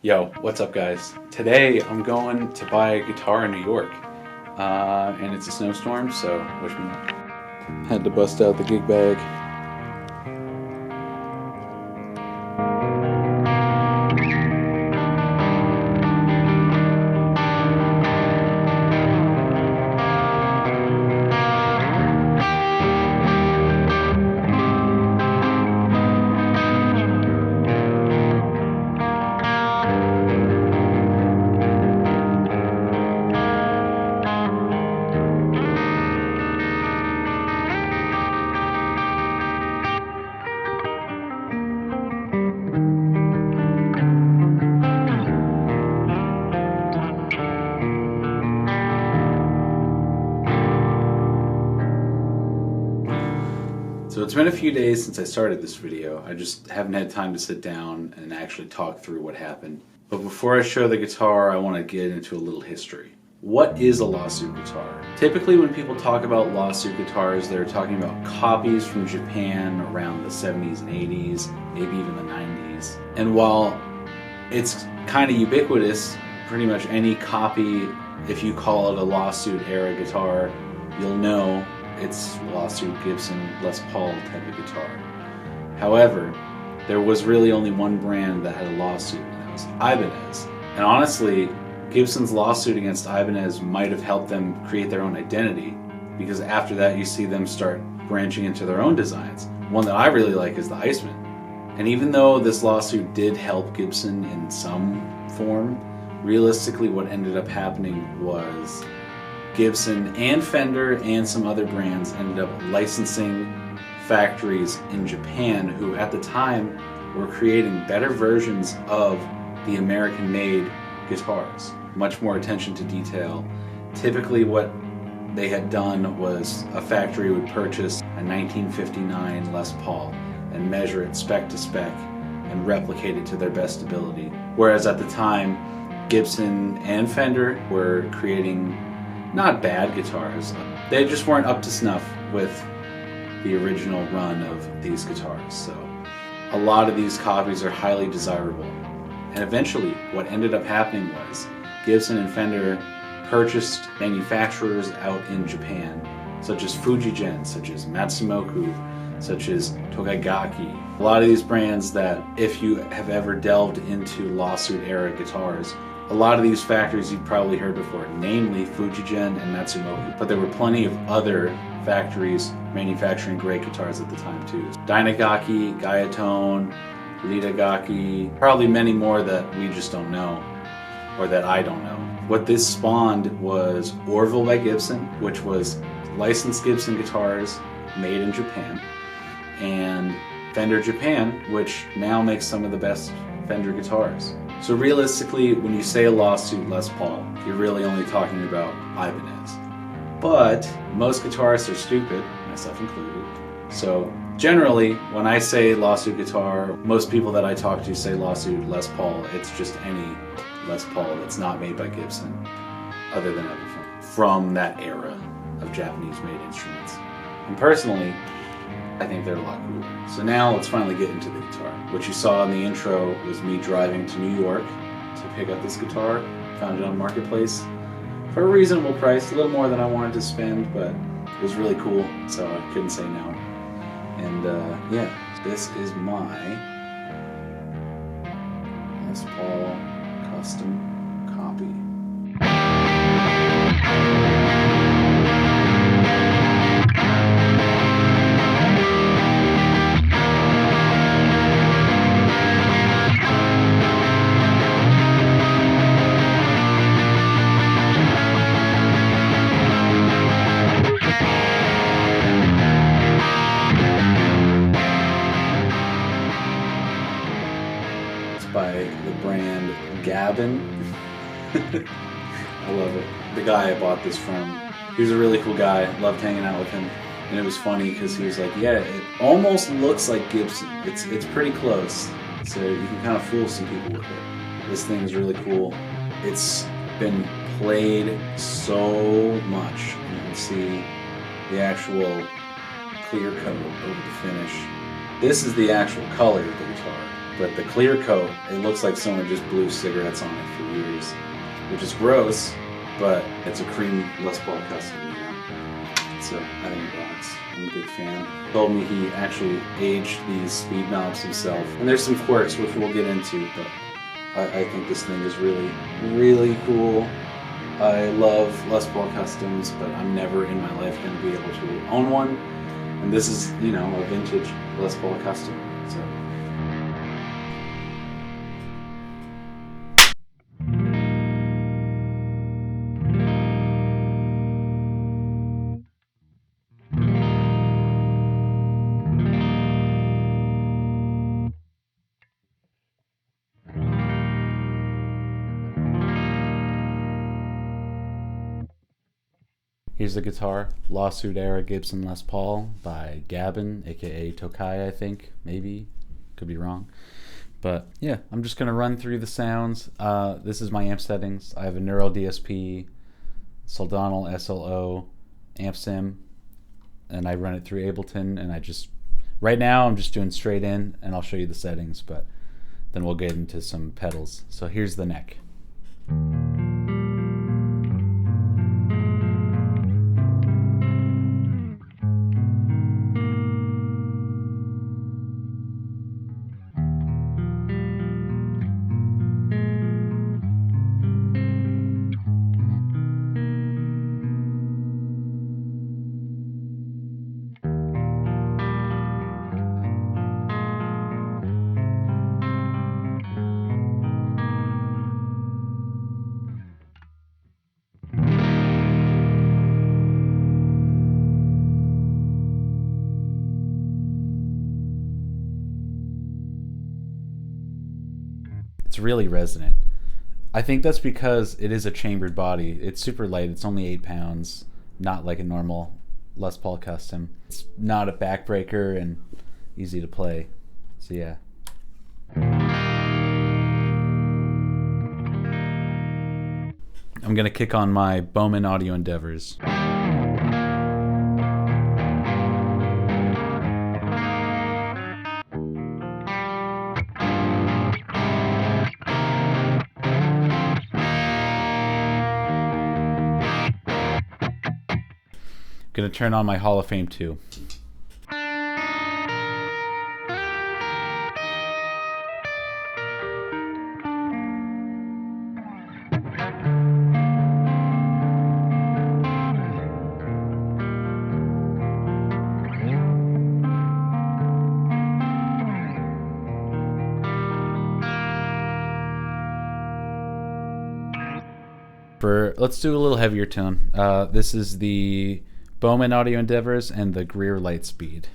Yo, what's up guys? Today I'm going to buy a guitar in New York. And it's a snowstorm, so wish me luck. Had to bust out the gig bag. So it's been a few days since I started this video. I just haven't had time to sit down and actually talk through what happened. But before I show the guitar, I want to get into a little history. What is a lawsuit guitar? Typically when people talk about lawsuit guitars, they're talking about copies from Japan around the 70s and 80s, maybe even the 90s. And while it's kind of ubiquitous, pretty much any copy, if you call it a lawsuit era guitar, you'll know it's lawsuit Gibson Les Paul type of guitar. However, there was really only one brand that had a lawsuit, and that was Ibanez. And honestly, Gibson's lawsuit against Ibanez might have helped them create their own identity, because after that you see them start branching into their own designs. One that I really like is the Iceman. And even though this lawsuit did help Gibson in some form, realistically what ended up happening was Gibson and Fender and some other brands ended up licensing factories in Japan who at the time were creating better versions of the American-made guitars. Much more attention to detail. Typically what they had done was a factory would purchase a 1959 Les Paul and measure it spec to spec and replicate it to their best ability. Whereas at the time, Gibson and Fender were creating not bad guitars. They just weren't up to snuff with the original run of these guitars. So a lot of these copies are highly desirable. And eventually what ended up happening was Gibson and Fender purchased manufacturers out in Japan, such as Fujigen, such as Matsumoku, such as Tokaigaki. A lot of these brands that if you have ever delved into lawsuit era guitars, a lot of these factories you've probably heard before, namely Fujigen and Matsumoku, but there were plenty of other factories manufacturing great guitars at the time too. Dynagaki, Gaiatone, Lidagaki, probably many more that we just don't know, or that I don't know. What this spawned was Orville by Gibson, which was licensed Gibson guitars made in Japan, and Fender Japan, which now makes some of the best Fender guitars. So realistically, when you say a lawsuit Les Paul, you're really only talking about Ibanez. But most guitarists are stupid, myself included. So generally, when I say lawsuit guitar, most people that I talk to say lawsuit Les Paul. It's just any Les Paul that's not made by Gibson, other than Epiphone, from that era of Japanese-made instruments. And personally, I think they're a lot cooler. So now let's finally get into the guitar. What you saw in the intro was me driving to New York to pick up this guitar. Found it on Marketplace for a reasonable price, a little more than I wanted to spend, but it was really cool, so I couldn't say no. And yeah, this is my Les Paul custom copy. By the brand Gaban. I love it. The guy I bought this from, he was a really cool guy. Loved hanging out with him. And it was funny because he was like, yeah, it almost looks like Gibson. It's pretty close. So you can kind of fool some people with it. This thing is really cool. It's been played so much. You can see the actual clear coat over the finish. This is the actual color of the guitar. But the clear coat, it looks like someone just blew cigarettes on it for years, which is gross, but it's a cream Les Paul custom, you know. So I think it rocks. I'm a big fan. He told me he actually aged these speed knobs himself. And there's some quirks, which we'll get into, but I think this thing is really, really cool. I love Les Paul customs, but I'm never in my life going to be able to own one. And this is, you know, a vintage Les Paul custom. So. Here's the guitar, lawsuit era Gibson Les Paul by Gaban, aka Tokai, I think, maybe, could be wrong. But yeah, I'm just gonna run through the sounds. This is my amp settings. I have a Neural DSP, Soldonal SLO, amp sim, and I run it through Ableton. And right now I'm just doing straight in, and I'll show you the settings, but then we'll get into some pedals. So here's the neck. It's really resonant. I think that's because it is a chambered body. It's super light. It's only 8 pounds, not like a normal Les Paul custom. It's not a backbreaker and easy to play. So yeah. I'm gonna kick on my Bowman Audio Endeavors. Gonna turn on my Hall of Fame 2. Let's do a little heavier tone. This is the Bowman Audio Endeavors and the Greer Lightspeed.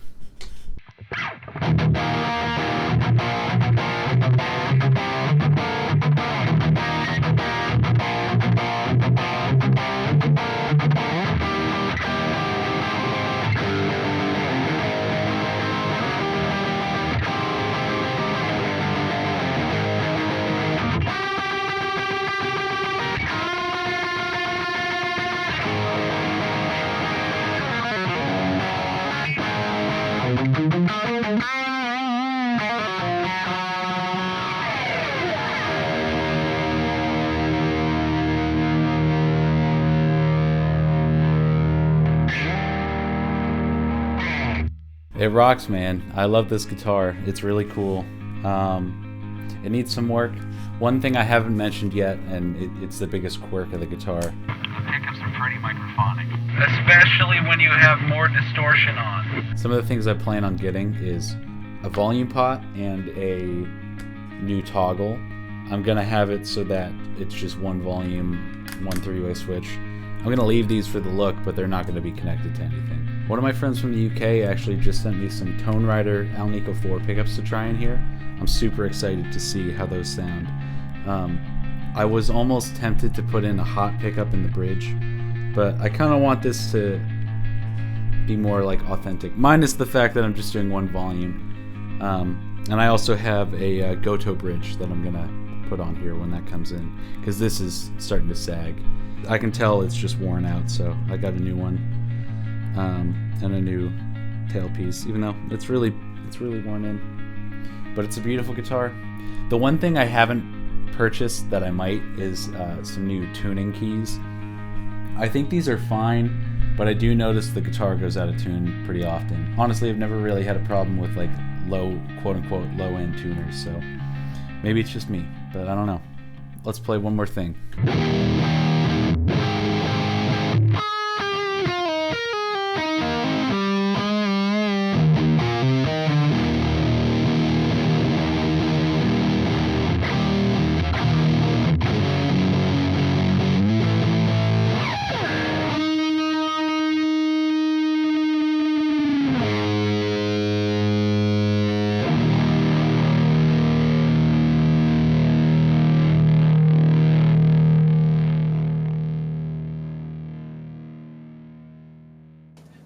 It rocks, man. I love this guitar. It's really cool. It needs some work. One thing I haven't mentioned yet, and it's the biggest quirk of the guitar. The pickups are pretty microphonic, especially when you have more distortion on. Some of the things I plan on getting is a volume pot and a new toggle. I'm gonna have it so that it's just one volume, one 3-way switch. I'm gonna leave these for the look, but they're not gonna be connected to anything. One of my friends from the UK actually just sent me some Tone Rider Alnico 4 pickups to try in here. I'm super excited to see how those sound. I was almost tempted to put in a hot pickup in the bridge, but I kind of want this to be more like authentic, minus the fact that I'm just doing one volume. And I also have a Goto bridge that I'm gonna put on here when that comes in, because this is starting to sag. I can tell it's just worn out, so I got a new one, and a new tailpiece, even though it's really worn in. But it's a beautiful guitar. The one thing I haven't purchased that I might is some new tuning keys. I think these are fine, but I do notice the guitar goes out of tune pretty often. Honestly, I've never really had a problem with like low, quote-unquote, low-end tuners, so maybe it's just me, but I don't know. Let's play one more thing.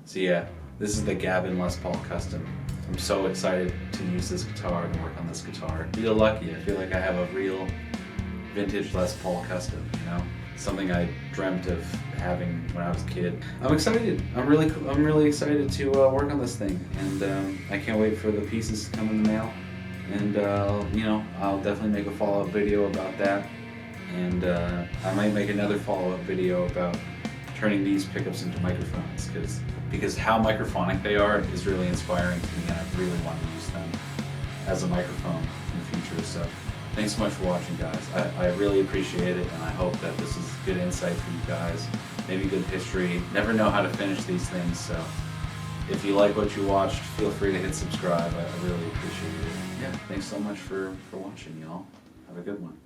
So yeah, this is the Gaban Les Paul Custom. I'm so excited to use this guitar and work on this guitar. I feel lucky. I feel like I have a real vintage Les Paul Custom, you know? Something I dreamt of having when I was a kid. I'm excited. I'm really excited to work on this thing, and I can't wait for the pieces to come in the mail. And you know, I'll definitely make a follow-up video about that, and I might make another follow-up video about turning these pickups into microphones, because how microphonic they are is really inspiring to me, and I really want to use them as a microphone in the future. So thanks so much for watching, guys. I really appreciate it, and I hope that this is good insight for you guys, maybe good history. Never know how to finish these things, so if you like what you watched, feel free to hit subscribe. I really appreciate it. Yeah, thanks so much for watching, y'all. Have a good one.